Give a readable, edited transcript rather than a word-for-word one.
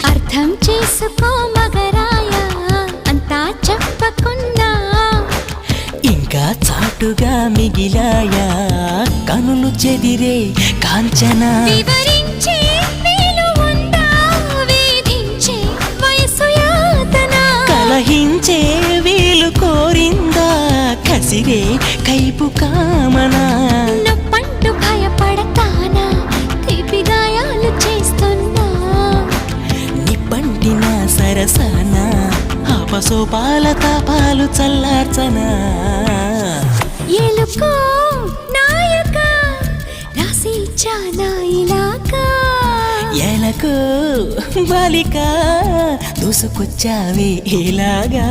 అర్థం చేసుకో మగరాయ అంతా చెప్పకున్నా ఇంకా చాటుగా మిగిలాయా కనులు చెదిరే కాంచన వివరించే వీలు ఉందా వేధించే వయసు యాతన కలహించే వీలు కోరిందా కసిరే కైపు కామనా నొప్పంటూ భయపడతానా తీపి గాయాలు చేస్తున్నా నిప్పంటిన సరసన ఆపసోపాల తాపాలు చల్లార్చనా ఎలుకో నాయక రాసి ఇచ్చానా ఇలాగా ఎలకు బాలిక దూసుకొచ్చావే ఇలాగా